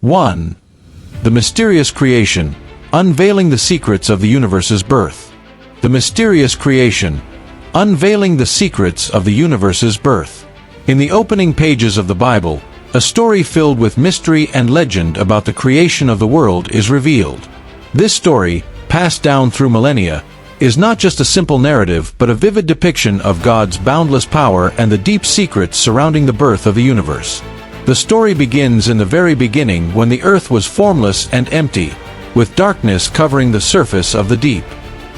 1. The mysterious creation, unveiling the secrets of the universe's birth. The mysterious creation, unveiling the secrets of the universe's birth. In the opening pages of the Bible, a story filled with mystery and legend about the creation of the world is revealed. This story, passed down through millennia, is not just a simple narrative but a vivid depiction of God's boundless power and the deep secrets surrounding the birth of the universe. The story begins in the very beginning when the earth was formless and empty, with darkness covering the surface of the deep.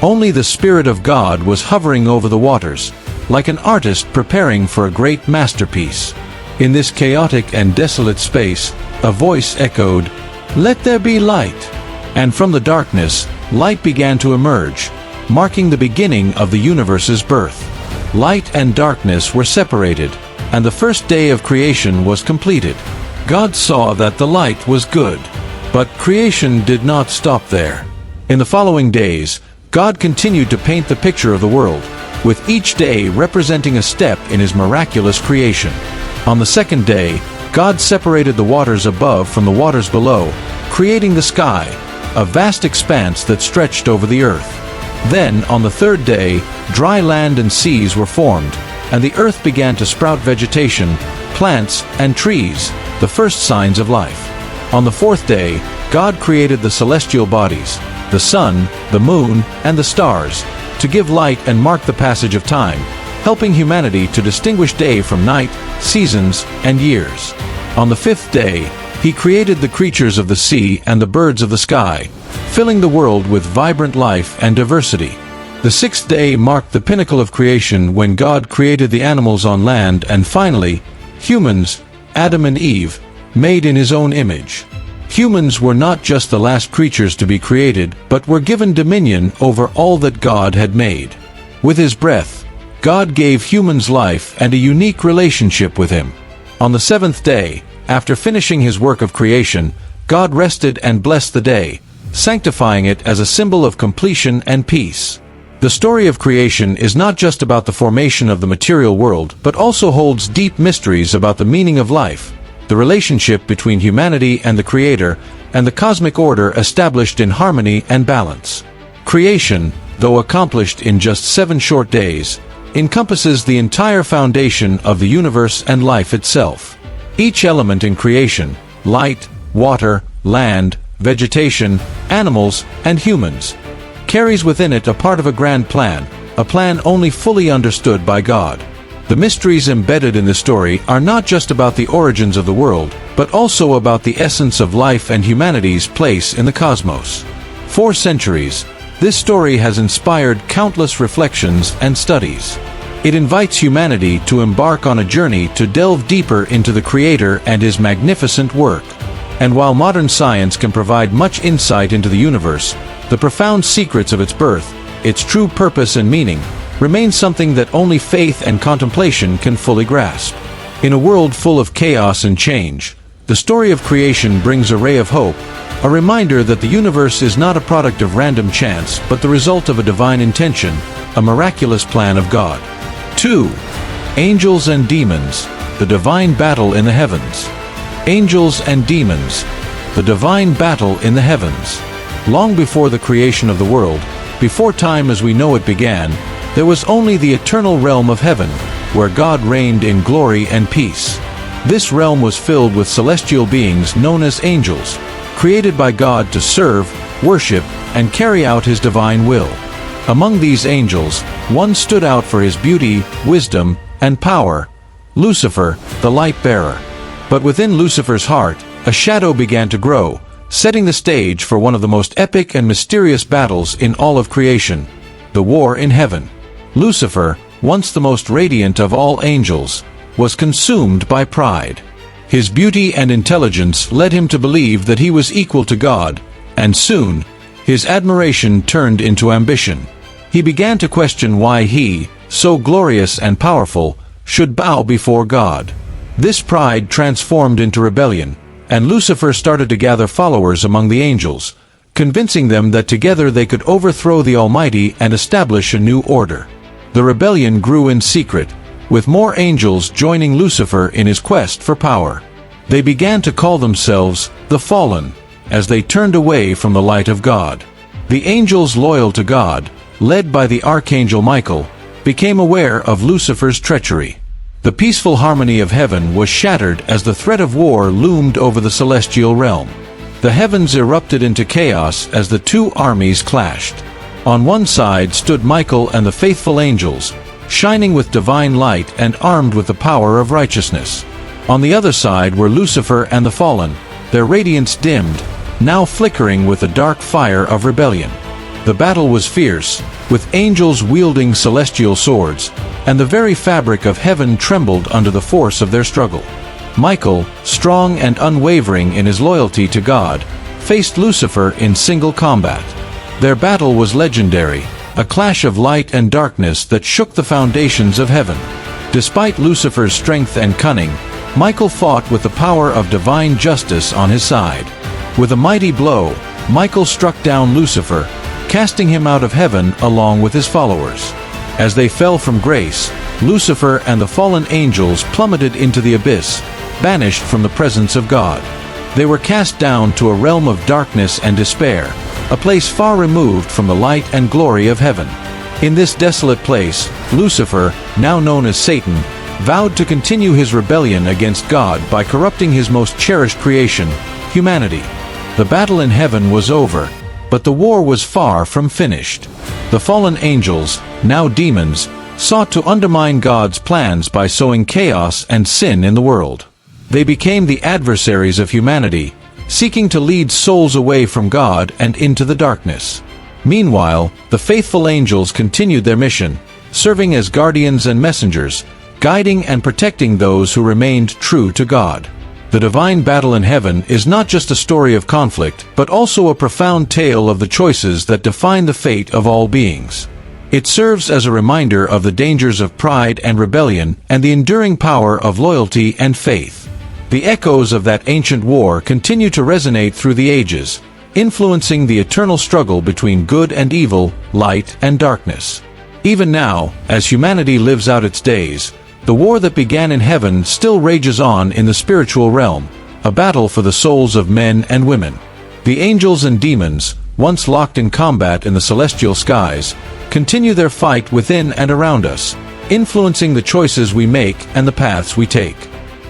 Only the Spirit of God was hovering over the waters, like an artist preparing for a great masterpiece. In this chaotic and desolate space, a voice echoed, "Let there be light." And from the darkness, light began to emerge, marking the beginning of the universe's birth. Light and darkness were separated, and the first day of creation was completed. God saw that the light was good. But creation did not stop there. In the following days, God continued to paint the picture of the world, with each day representing a step in His miraculous creation. On the second day, God separated the waters above from the waters below, creating the sky, a vast expanse that stretched over the earth. Then, on the third day, dry land and seas were formed, and the earth began to sprout vegetation, plants, and trees, the first signs of life. On the fourth day, God created the celestial bodies, the sun, the moon, and the stars, to give light and mark the passage of time, helping humanity to distinguish day from night, seasons, and years. On the fifth day, He created the creatures of the sea and the birds of the sky, filling the world with vibrant life and diversity. The sixth day marked the pinnacle of creation when God created the animals on land and finally, humans, Adam and Eve, made in His own image. Humans were not just the last creatures to be created, but were given dominion over all that God had made. With His breath, God gave humans life and a unique relationship with Him. On the seventh day, after finishing His work of creation, God rested and blessed the day, sanctifying it as a symbol of completion and peace. The story of creation is not just about the formation of the material world, but also holds deep mysteries about the meaning of life, the relationship between humanity and the Creator, and the cosmic order established in harmony and balance. Creation, though accomplished in just 7 short days, encompasses the entire foundation of the universe and life itself. Each element in creation, light, water, land, vegetation, animals, and humans, carries within it a part of a grand plan, a plan only fully understood by God. The mysteries embedded in the story are not just about the origins of the world, but also about the essence of life and humanity's place in the cosmos. For centuries, this story has inspired countless reflections and studies. It invites humanity to embark on a journey to delve deeper into the Creator and His magnificent work. And while modern science can provide much insight into the universe, the profound secrets of its birth, its true purpose and meaning, remain something that only faith and contemplation can fully grasp. In a world full of chaos and change, the story of creation brings a ray of hope, a reminder that the universe is not a product of random chance but the result of a divine intention, a miraculous plan of God. 2. Angels and Demons, the divine battle in the heavens. Angels and demons, the divine battle in the heavens. Long before the creation of the world, before time as we know it began, there was only the eternal realm of heaven, where God reigned in glory and peace. This realm was filled with celestial beings known as angels, created by God to serve, worship, and carry out His divine will. Among these angels, one stood out for his beauty, wisdom, and power: Lucifer, the light-bearer. But within Lucifer's heart, a shadow began to grow, setting the stage for one of the most epic and mysterious battles in all of creation: the war in heaven. Lucifer, once the most radiant of all angels, was consumed by pride. His beauty and intelligence led him to believe that he was equal to God, and soon, his admiration turned into ambition. He began to question why he, so glorious and powerful, should bow before God. This pride transformed into rebellion, and Lucifer started to gather followers among the angels, convincing them that together they could overthrow the Almighty and establish a new order. The rebellion grew in secret, with more angels joining Lucifer in his quest for power. They began to call themselves the Fallen, as they turned away from the light of God. The angels loyal to God, led by the archangel Michael, became aware of Lucifer's treachery. The peaceful harmony of heaven was shattered as the threat of war loomed over the celestial realm. The heavens erupted into chaos as the two armies clashed. On one side stood Michael and the faithful angels, shining with divine light and armed with the power of righteousness. On the other side were Lucifer and the fallen, their radiance dimmed, now flickering with the dark fire of rebellion. The battle was fierce, with angels wielding celestial swords, and the very fabric of heaven trembled under the force of their struggle. Michael, strong and unwavering in his loyalty to God, faced Lucifer in single combat. Their battle was legendary, a clash of light and darkness that shook the foundations of heaven. Despite Lucifer's strength and cunning, Michael fought with the power of divine justice on his side. With a mighty blow, Michael struck down Lucifer, casting him out of heaven along with his followers. As they fell from grace, Lucifer and the fallen angels plummeted into the abyss, banished from the presence of God. They were cast down to a realm of darkness and despair, a place far removed from the light and glory of heaven. In this desolate place, Lucifer, now known as Satan, vowed to continue his rebellion against God by corrupting his most cherished creation, humanity. The battle in heaven was over, but the war was far from finished. The fallen angels, now demons, sought to undermine God's plans by sowing chaos and sin in the world. They became the adversaries of humanity, seeking to lead souls away from God and into the darkness. Meanwhile, the faithful angels continued their mission, serving as guardians and messengers, guiding and protecting those who remained true to God. The divine battle in heaven is not just a story of conflict, but also a profound tale of the choices that define the fate of all beings. It serves as a reminder of the dangers of pride and rebellion and the enduring power of loyalty and faith. The echoes of that ancient war continue to resonate through the ages, influencing the eternal struggle between good and evil, light and darkness. Even now, as humanity lives out its days, the war that began in heaven still rages on in the spiritual realm, a battle for the souls of men and women. The angels and demons, once locked in combat in the celestial skies, continue their fight within and around us, influencing the choices we make and the paths we take.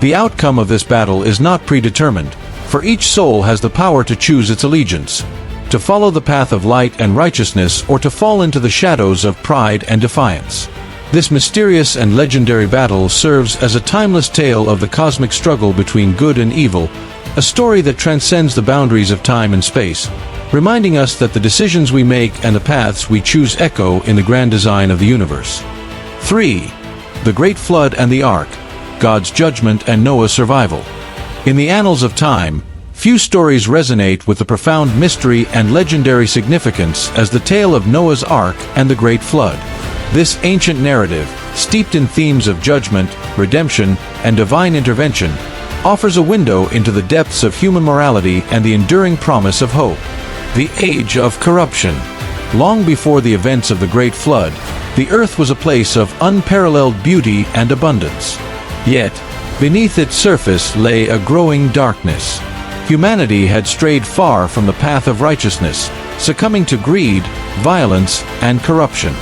The outcome of this battle is not predetermined, for each soul has the power to choose its allegiance, to follow the path of light and righteousness or to fall into the shadows of pride and defiance. This mysterious and legendary battle serves as a timeless tale of the cosmic struggle between good and evil, a story that transcends the boundaries of time and space, reminding us that the decisions we make and the paths we choose echo in the grand design of the universe. 3. The Great Flood and the Ark, God's judgment and Noah's survival. In the annals of time, few stories resonate with the profound mystery and legendary significance as the tale of Noah's Ark and the Great Flood. This ancient narrative, steeped in themes of judgment, redemption, and divine intervention, offers a window into the depths of human morality and the enduring promise of hope. The Age of Corruption. Long before the events of the Great Flood, the earth was a place of unparalleled beauty and abundance. Yet, beneath its surface lay a growing darkness. Humanity had strayed far from the path of righteousness, succumbing to greed, violence, and corruption.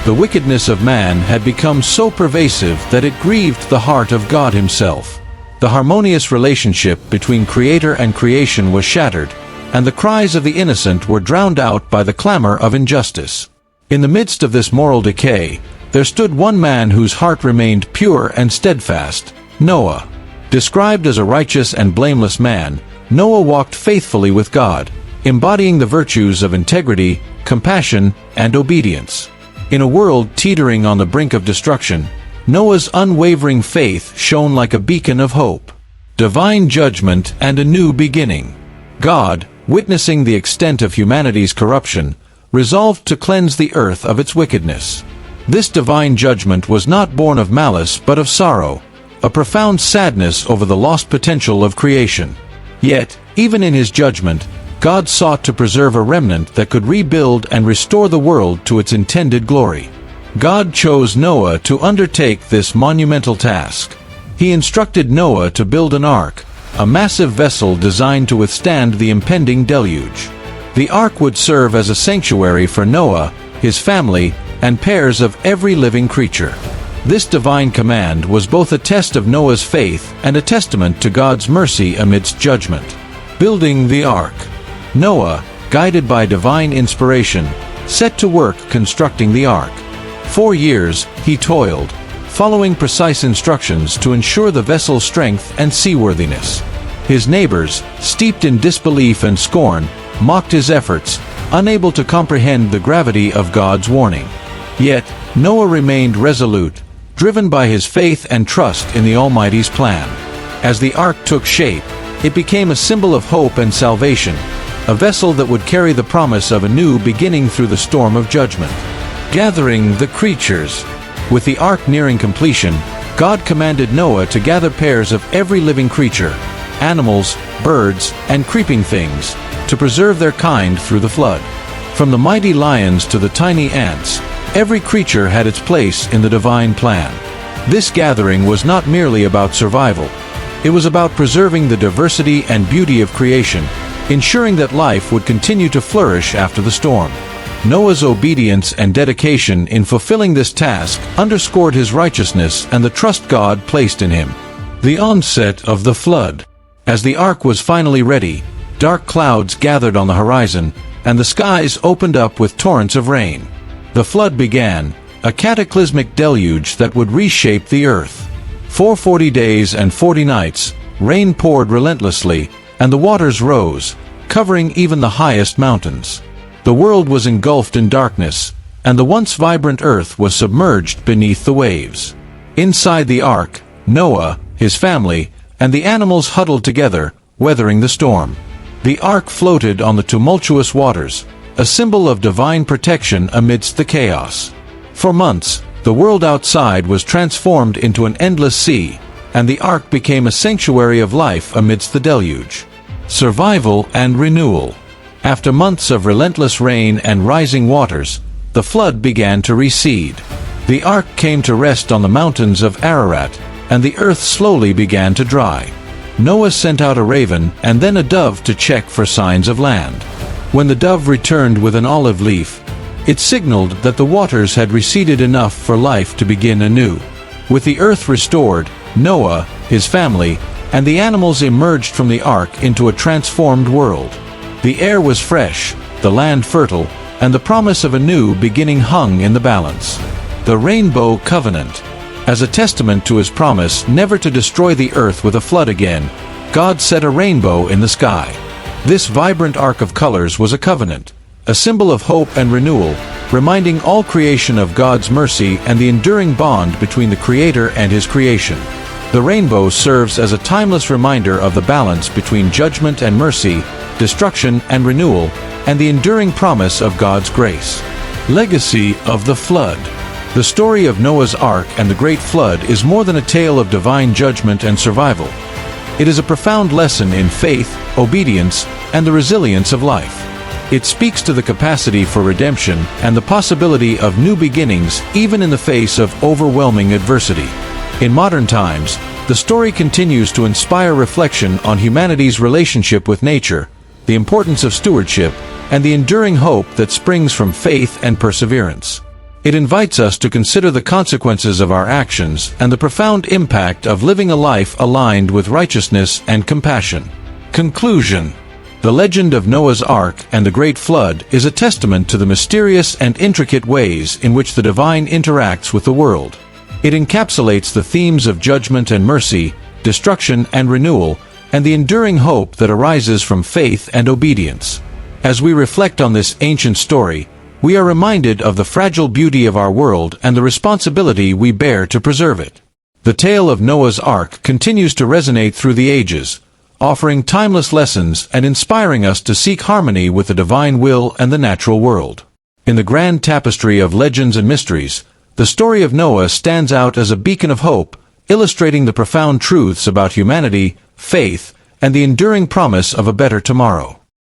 The wickedness of man had become so pervasive that it grieved the heart of God himself. The harmonious relationship between Creator and creation was shattered, and the cries of the innocent were drowned out by the clamor of injustice. In the midst of this moral decay, there stood one man whose heart remained pure and steadfast, Noah. Described as a righteous and blameless man, Noah walked faithfully with God, embodying the virtues of integrity, compassion, and obedience. In a world teetering on the brink of destruction, Noah's unwavering faith shone like a beacon of hope. Divine judgment and a new beginning. God, witnessing the extent of humanity's corruption, resolved to cleanse the earth of its wickedness. This divine judgment was not born of malice but of sorrow, a profound sadness over the lost potential of creation. Yet, even in his judgment, God sought to preserve a remnant that could rebuild and restore the world to its intended glory. God chose Noah to undertake this monumental task. He instructed Noah to build an ark, a massive vessel designed to withstand the impending deluge. The ark would serve as a sanctuary for Noah, his family, and pairs of every living creature. This divine command was both a test of Noah's faith and a testament to God's mercy amidst judgment. Building the ark. Noah, guided by divine inspiration, set to work constructing the ark. 4 years he toiled, following precise instructions to ensure the vessel's strength and seaworthiness. His neighbors, steeped in disbelief and scorn, mocked his efforts, unable to comprehend the gravity of God's warning. Yet, Noah remained resolute, driven by his faith and trust in the Almighty's plan. As the ark took shape, it became a symbol of hope and salvation, a vessel that would carry the promise of a new beginning through the storm of judgment. Gathering the creatures. With the ark nearing completion, God commanded Noah to gather pairs of every living creature, animals, birds, and creeping things, to preserve their kind through the flood. From the mighty lions to the tiny ants, every creature had its place in the divine plan. This gathering was not merely about survival. It was about preserving the diversity and beauty of creation, ensuring that life would continue to flourish after the storm. Noah's obedience and dedication in fulfilling this task underscored his righteousness and the trust God placed in him. The onset of the flood. As the ark was finally ready, dark clouds gathered on the horizon, and the skies opened up with torrents of rain. The flood began, a cataclysmic deluge that would reshape the earth. For 40 days and 40 nights, rain poured relentlessly, and the waters rose, covering even the highest mountains. The world was engulfed in darkness, and the once vibrant earth was submerged beneath the waves. Inside the ark, Noah, his family, and the animals huddled together, weathering the storm. The ark floated on the tumultuous waters, a symbol of divine protection amidst the chaos. For months, the world outside was transformed into an endless sea, and the ark became a sanctuary of life amidst the deluge. Survival and renewal. After months of relentless rain and rising waters, the flood began to recede. The ark came to rest on the mountains of Ararat, and the earth slowly began to dry. Noah sent out a raven and then a dove to check for signs of land. When the dove returned with an olive leaf, it signaled that the waters had receded enough for life to begin anew. With the earth restored, Noah, his family, and the animals emerged from the ark into a transformed world. The air was fresh, the land fertile, and the promise of a new beginning hung in the balance. The Rainbow Covenant. As a testament to his promise never to destroy the earth with a flood again, God set a rainbow in the sky. This vibrant arc of colors was a covenant, a symbol of hope and renewal, reminding all creation of God's mercy and the enduring bond between the Creator and His creation. The rainbow serves as a timeless reminder of the balance between judgment and mercy, destruction and renewal, and the enduring promise of God's grace. Legacy of the Flood. The story of Noah's Ark and the Great Flood is more than a tale of divine judgment and survival. It is a profound lesson in faith, obedience, and the resilience of life. It speaks to the capacity for redemption and the possibility of new beginnings even in the face of overwhelming adversity. In modern times, the story continues to inspire reflection on humanity's relationship with nature, the importance of stewardship, and the enduring hope that springs from faith and perseverance. It invites us to consider the consequences of our actions and the profound impact of living a life aligned with righteousness and compassion. Conclusion. The legend of Noah's Ark and the Great Flood is a testament to the mysterious and intricate ways in which the divine interacts with the world. It encapsulates the themes of judgment and mercy, destruction and renewal, and the enduring hope that arises from faith and obedience. As we reflect on this ancient story, we are reminded of the fragile beauty of our world and the responsibility we bear to preserve it. The tale of Noah's Ark continues to resonate through the ages, offering timeless lessons and inspiring us to seek harmony with the divine will and the natural world. In the grand tapestry of legends and mysteries, the story of Noah stands out as a beacon of hope, illustrating the profound truths about humanity, faith, and the enduring promise of a better tomorrow.